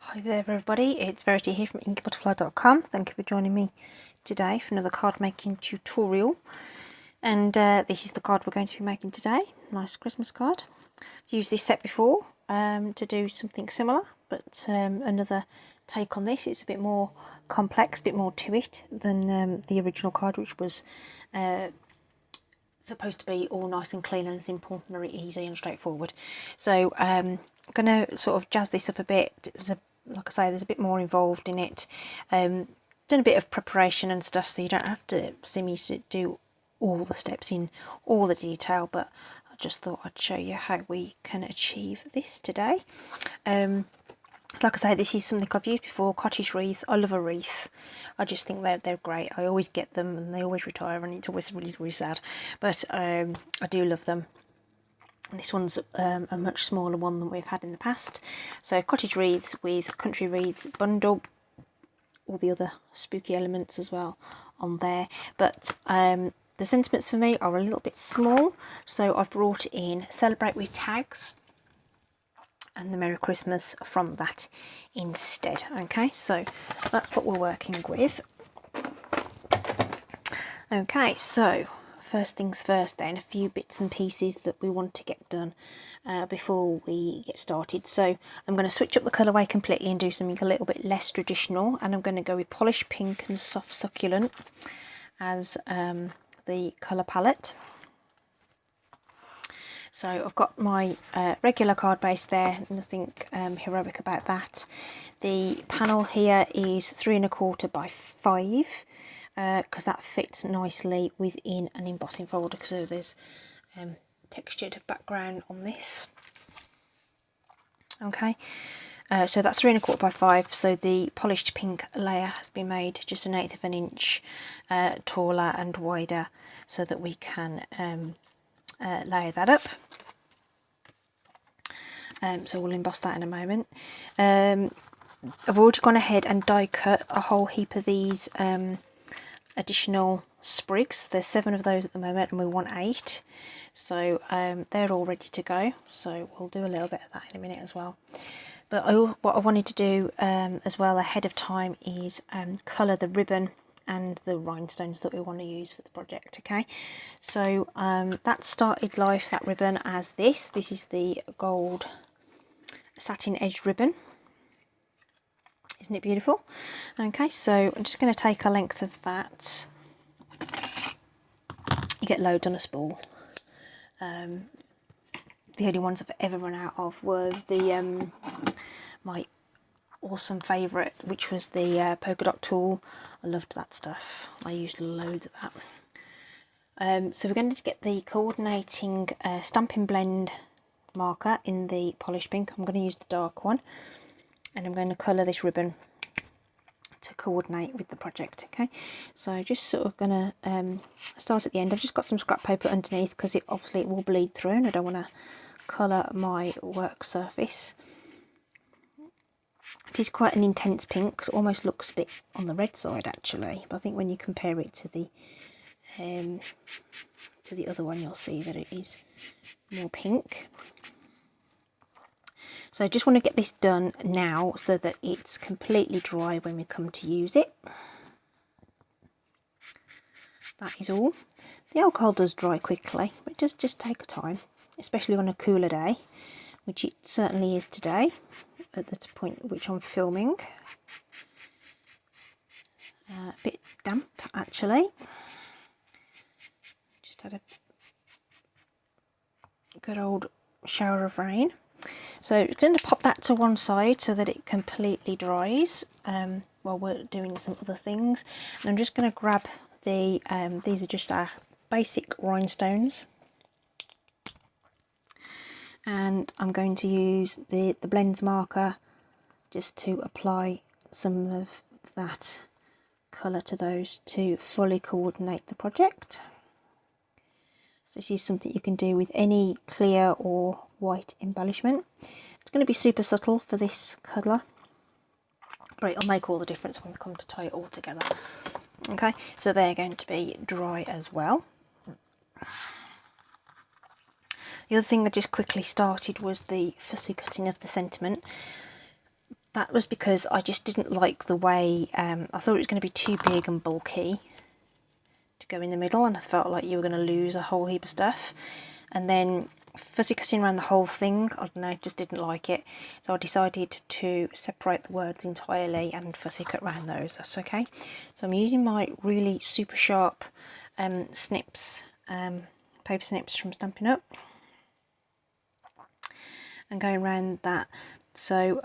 Hi there everybody, it's Verity here from inkybutterfly.com. Thank you for joining me today for another card making tutorial. And this is the card we're going to be making today. Nice Christmas card. I've used this set before to do something similar, but another take on this. It's a bit more complex, a bit more to it than the original card, which was supposed to be all nice and clean and simple, very easy and straightforward. So I'm going to sort of jazz this up a bit. Like I say, there's a bit more involved in it. Done a bit of preparation and stuff, so you don't have to see me do all the steps in all the detail, but I just thought I'd show you how we can achieve this today. So like I say, this is something I've used before, Cottage Wreaths. I love a wreath. I just think they're great. I always get them and they always retire and it's always really, really sad. But I do love them. And this one's a much smaller one than we've had in the past. So Cottage Wreaths with Country Wreaths bundle. All the other spooky elements as well on there. But the sentiments for me are a little bit small. So I've brought in Celebrate with Tags and the Merry Christmas from that instead. Okay, so that's what we're working with. Okay, so first things first then, a few bits and pieces that we want to get done before we get started. So I'm going to switch up the colourway completely and do something a little bit less traditional, and I'm going to go with Polished Pink and Soft Succulent as the colour palette. So I've got my regular card base there, nothing heroic about that. The panel here is 3 1/4 by 5 because that fits nicely within an embossing folder, so there's textured background on this. Okay, so that's 3 1/4 by 5, so the polished pink layer has been made just 1/8 of an inch taller and wider so that we can layer that up. So we'll emboss that in a moment. I've already gone ahead and die cut a whole heap of these additional sprigs. There's 7 of those at the moment and we want 8. So they're all ready to go. So we'll do a little bit of that in a minute as well. But what I wanted to do as well ahead of time is colour the ribbon and the rhinestones that we want to use for the project. Okay, so that started life, that ribbon, as this is the gold satin edged ribbon. Isn't it beautiful? Okay, so I'm just going to take a length of that. You get loads on a spool. The only ones I've ever run out of were the my awesome favourite, which was the polka dot tool. I loved that stuff. I used loads of that. So we're going to get the coordinating Stampin' Blend marker in the polished pink. I'm going to use the dark one, and I'm going to colour this ribbon to coordinate with the project. Okay, so just sort of going to start at the end. I've just got some scrap paper underneath because it will bleed through and I don't want to colour my work surface. It is quite an intense pink, because it almost looks a bit on the red side actually, but I think when you compare it to the other one, you'll see that it is more pink. So I just want to get this done now so that it's completely dry when we come to use it. That is all. The alcohol does dry quickly, but just take time, especially on a cooler day, which it certainly is today at the point at which I'm filming. A bit damp actually. Just had a good old shower of rain. So I'm going to pop that to one side so that it completely dries while we're doing some other things. And I'm just going to grab the, these are just our basic rhinestones. And I'm going to use the blends marker just to apply some of that colour to those to fully coordinate the project. So this is something you can do with any clear or white embellishment. It's going to be super subtle for this colour, but it'll make all the difference when we come to tie it all together. Okay, so they're going to be dry as well. The other thing I just quickly started was the fussy cutting of the sentiment. that was because I just didn't like the way, I thought it was going to be too big and bulky to go in the middle, and I felt like you were going to lose a whole heap of stuff. And then fussy cutting around the whole thing, I don't know, just didn't like it. So I decided to separate the words entirely and fussy cut around those. That's okay. So I'm using my really super sharp snips, paper snips from Stampin' Up, and going around that. So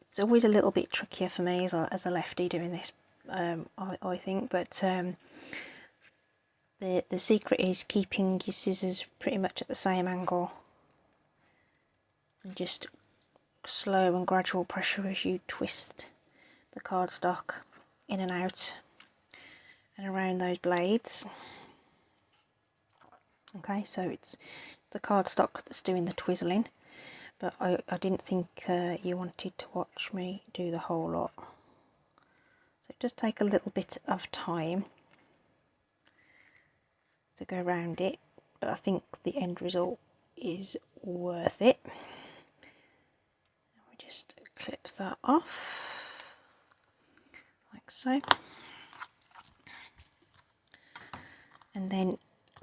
it's always a little bit trickier for me as a lefty doing this, I think, but the secret is keeping your scissors pretty much at the same angle, and just slow and gradual pressure as you twist the cardstock in and out and around those blades. Okay, so it's the cardstock that's doing the twizzling, but I didn't think you wanted to watch me do the whole lot. So it does take a little bit of time to go around it, but I think the end result is worth it. We just clip that off like so, and then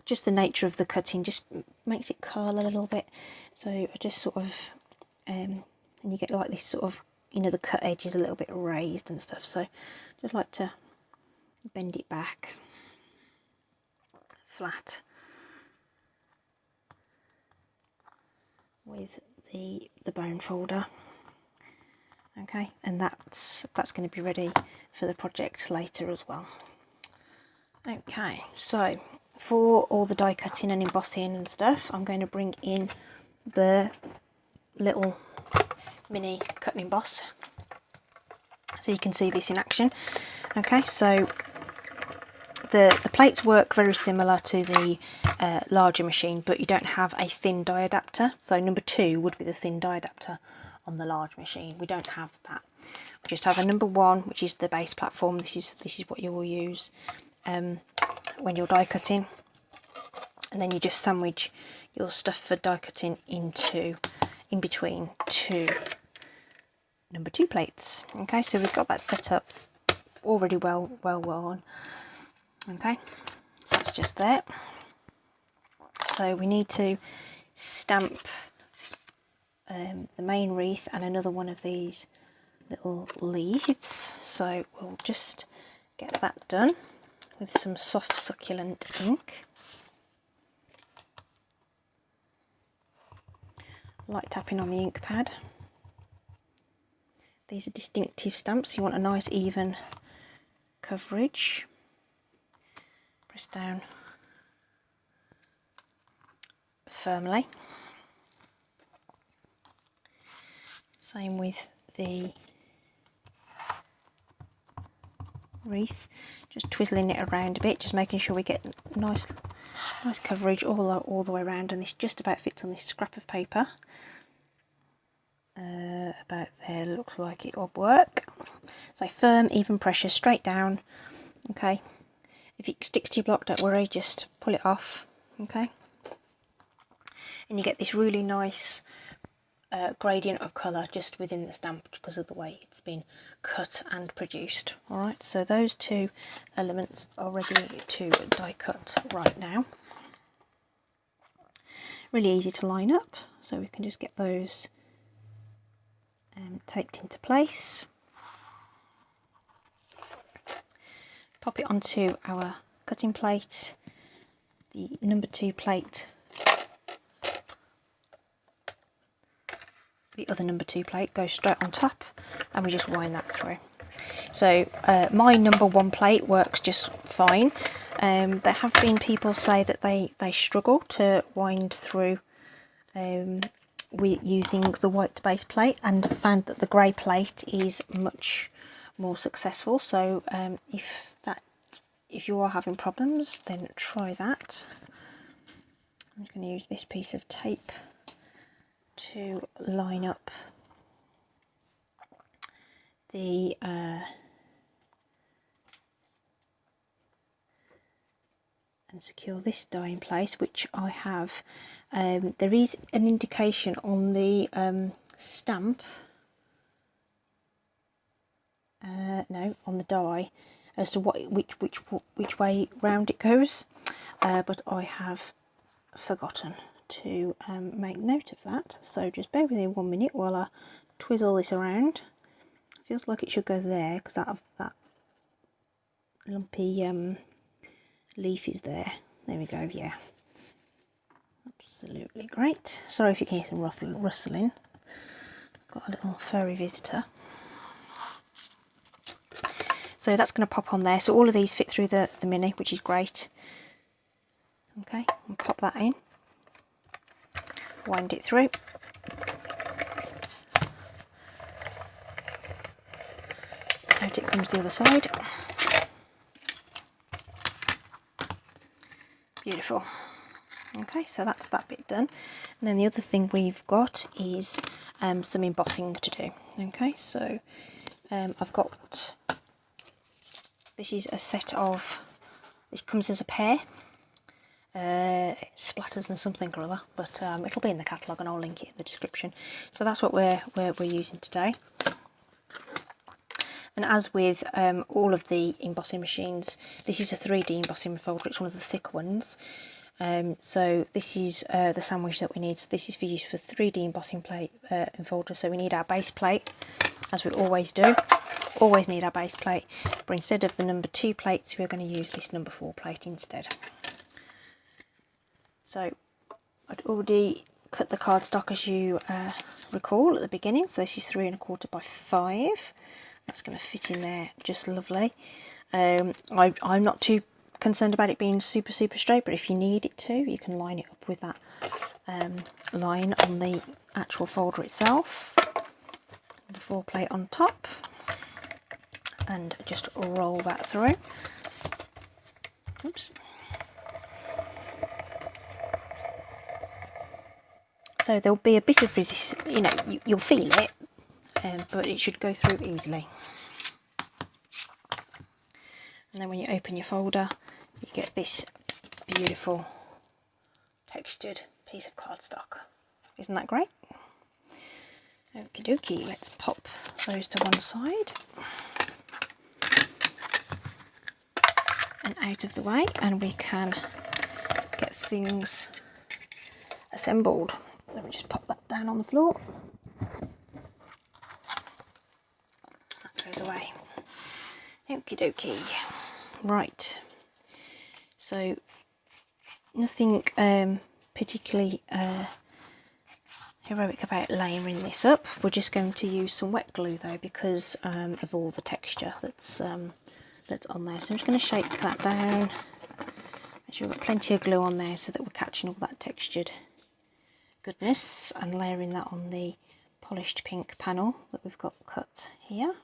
just the nature of the cutting just makes it curl a little bit, so I just sort of and you get like this sort of, you know, the cut edge is a little bit raised and stuff, so just like to bend it back flat with the bone folder. Okay, and that's going to be ready for the project later as well. Okay, so for all the die cutting and embossing and stuff, I'm going to bring in the little mini cut and emboss so you can see this in action. Okay, so the plates work very similar to the larger machine, but you don't have a thin die adapter. So number 2 would be the thin die adapter on the large machine. We don't have that. We just have a number 1, which is the base platform. This is what you will use when you're die cutting, and then you just sandwich your stuff for die cutting in between 2 number 2 plates. Okay, so we've got that set up already well on. Okay, so that's just there. So we need to stamp the main wreath and another one of these little leaves, so we'll just get that done with some soft succulent ink. Light tapping on the ink pad. These are distinctive stamps, you want a nice even coverage. Press down firmly. Same with the wreath, just twizzling it around a bit, just making sure we get nice coverage all the way around, and this just about fits on this scrap of paper. About there, looks like it will work. So firm, even pressure, straight down. Okay, if it sticks to your block, don't worry, just pull it off. Okay, and you get this really nice gradient of colour just within the stamp because of the way it's been cut and produced. Alright, so those 2 elements are ready to die cut right now. Really easy to line up, so we can just get those taped into place. Pop it onto our cutting plate. The number 2 plate, the other number 2 plate goes straight on top, and we just wind that through. So my number 1 plate works just fine. There have been people say that they struggle to wind through with using the white base plate, and found that the grey plate is much more successful. So if you are having problems, then try that. I'm just going to use this piece of tape to line up the and secure this die in place, which I have. There is an indication on the stamp no, on the die as to which way round it goes, but I have forgotten to make note of that, so just bear with me 1 minute while I twizzle this around. Feels like it should go there because that lumpy leaf is there. There we go. Yeah, absolutely great. Sorry if you can hear some rustling. Got a little furry visitor. So that's going to pop on there. So all of these fit through the mini, which is great. Okay, and pop that in. Wind it through. Out it comes the other side. Beautiful. Okay, so that's that bit done. And then the other thing we've got is some embossing to do. Okay, so I've got, this is a set of, this comes as a pair. Splatters and something or other, but it'll be in the catalogue and I'll link it in the description. So that's what we're using today. And as with all of the embossing machines, this is a 3D embossing folder. It's one of the thick ones. So this is the sandwich that we need. So this is for use for 3D embossing plate folder. So we need our base plate, as we always do. Always need our base plate, but instead of the number 2 plates, we're going to use this number 4 plate instead. So I'd already cut the cardstock, as you recall, at the beginning. So this is 3 1/4 by 5. That's going to fit in there just lovely. I'm not too concerned about it being super straight, but if you need it to, you can line it up with that line on the actual folder itself. The 4 plate on top, and just roll that through. Oops. So there'll be a bit of resistance, you know, you'll feel it, but it should go through easily. And then when you open your folder, you get this beautiful textured piece of cardstock. Isn't that great? Okie dokie, let's pop those to one side and out of the way, and we can get things assembled. Let me just pop that down on the floor. That goes away. Okie dokie. Right. So nothing particularly heroic about layering this up. We're just going to use some wet glue though, because of all the texture that's on there. So I'm just going to shake that down. Make sure we've got plenty of glue on there so that we're catching all that textured goodness, and layering that on the polished pink panel that we've got cut here.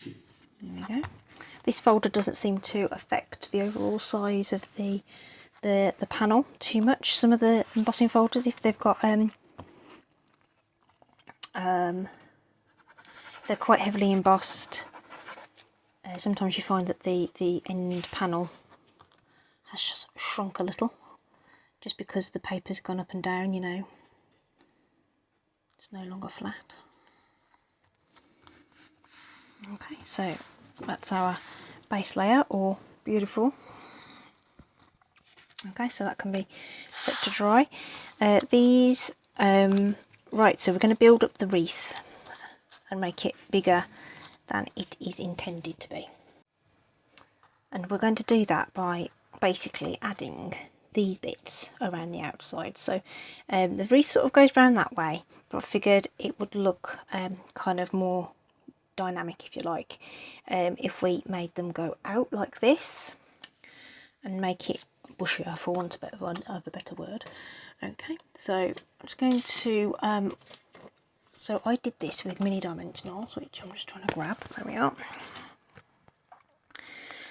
There we go. This folder doesn't seem to affect the overall size of the panel too much. Some of the embossing folders, if they've got they're quite heavily embossed, sometimes you find that the end panel has just shrunk a little, just because the paper's gone up and down, you know. It's no longer flat. Okay, so that's our base layer, all beautiful. Okay, so that can be set to dry. These, right, so we're going to build up the wreath and make it bigger than it is intended to be. And we're going to do that by basically adding these bits around the outside. So the wreath sort of goes round that way, but I figured it would look kind of more dynamic, if you like, if we made them go out like this and make it bushier, for want of a better word. Okay, so I'm just going to so I did this with mini dimensionals, which I'm just trying to grab. There we are.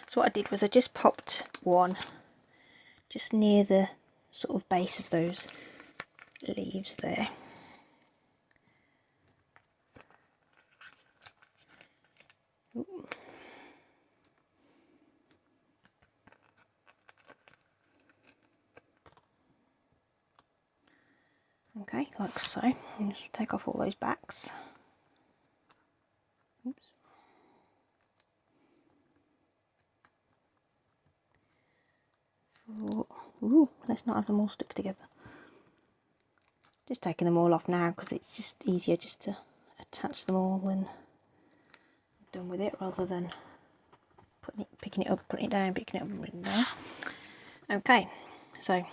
So what I did was I just popped one just near the sort of base of those leaves there. Ooh. Okay, like so. And just take off all those backs. Oops. Ooh, let's not have them all stick together. Just taking them all off now because it's just easier just to attach them all and done with it, rather than picking it up, putting it down, picking it up and putting it down. Okay, so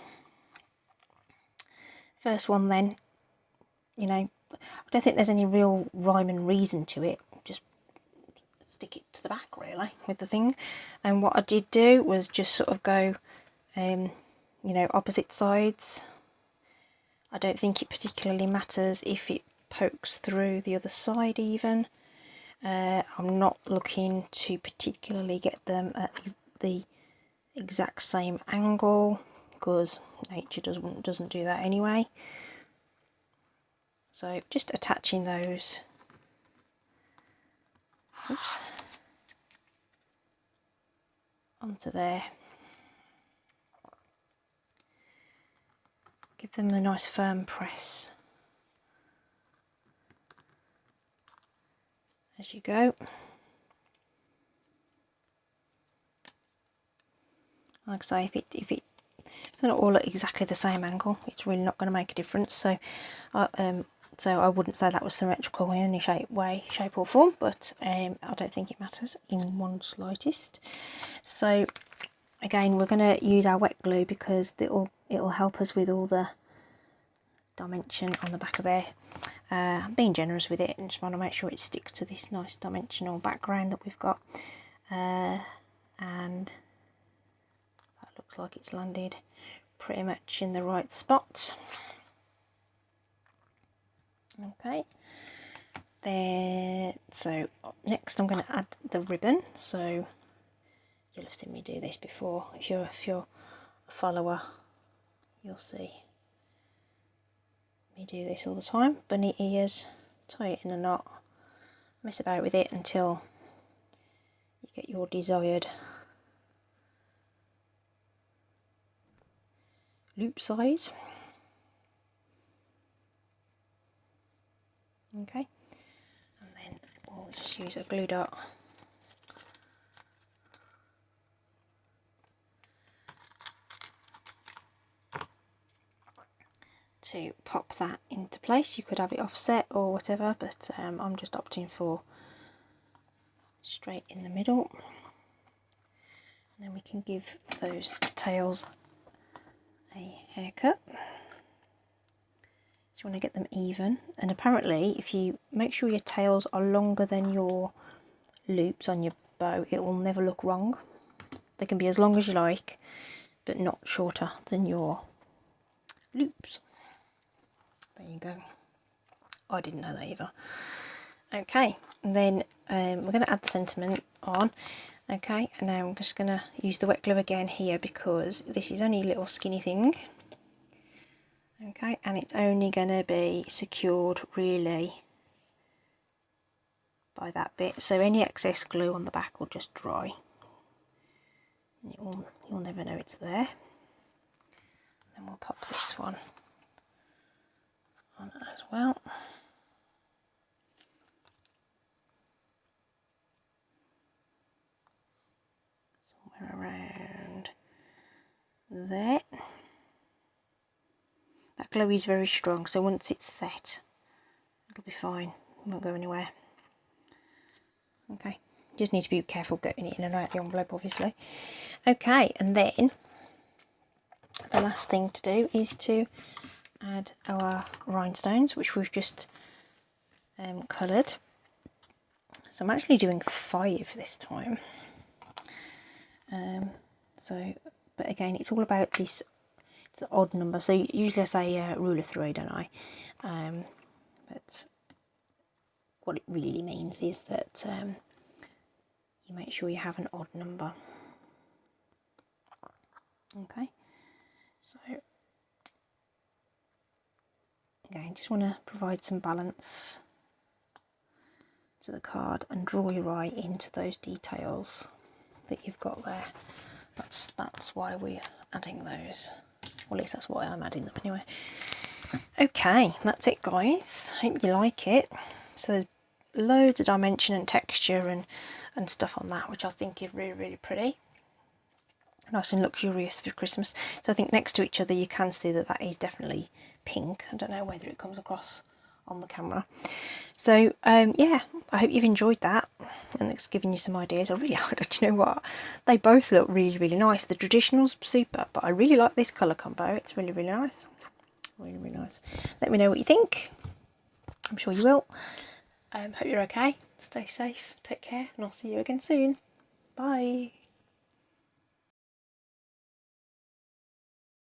first one then, you know, I don't think there's any real rhyme and reason to it, just stick it to the back really with the thing. And what I did do was just sort of go, you know, opposite sides. I don't think it particularly matters if it pokes through the other side even. I'm not looking to particularly get them at the exact same angle because nature doesn't do that anyway. So just attaching those. Oops, onto there. Give them a nice firm press as you go. Like I say, if they're not all at exactly the same angle, it's really not going to make a difference. So, so I wouldn't say that was symmetrical in any shape or form, but I don't think it matters in one slightest. So again, we're going to use our wet glue because it'll help us with all the dimension on the back of there. I'm being generous with it and just want to make sure it sticks to this nice dimensional background that we've got. And that looks like it's landed pretty much in the right spot. Okay, there. So next I'm going to add the ribbon. So you'll have seen me do this before. If you're a follower, you'll see me do this all the time. Bunny ears, tie it in a knot, mess about with it until you get your desired loop size. Okay, and then we'll just use a glue dot to pop that into place. You could have it offset or whatever, but I'm just opting for straight in the middle. And then we can give those tails a haircut. So you want to get them even, and apparently if you make sure your tails are longer than your loops on your bow, it will never look wrong. They can be as long as you like, but not shorter than your loops. There you go. I didn't know that either. Okay, and then we're going to add the sentiment on. Okay, and now I'm just going to use the wet glue again here because this is only a little skinny thing. Okay, and it's only going to be secured really by that bit, so any excess glue on the back will just dry. You'll never know it's there. Then we'll pop this one on as well. Somewhere around there. That glue is very strong, so once it's set, it'll be fine. It won't go anywhere. Okay, just need to be careful getting it in and out the envelope, obviously. Okay, and then the last thing to do is to add our rhinestones, which we've just coloured. So I'm actually doing 5 this time. But again, it's all about this. It's an odd number, so usually I say rule of 3, don't I? But what it really means is that you make sure you have an odd number. Okay, so again, just want to provide some balance to the card and draw your eye into those details that you've got there. That's why we're adding those. Well, at least that's why I'm adding them anyway. Okay, that's it guys, hope you like it. So there's loads of dimension and texture and stuff on that, which I think is really, really pretty. Nice and luxurious for Christmas. So I think next to each other you can see that that is definitely pink. I don't know whether it comes across on the camera. So yeah, I hope you've enjoyed that and it's given you some ideas. I really like, do you know what, they both look really, really nice. The traditional's super, but I really like this colour combo. It's really, really nice. Really, really nice. Let me know what you think. I'm sure you will. Hope you're okay. Stay safe, take care, and I'll see you again soon. Bye.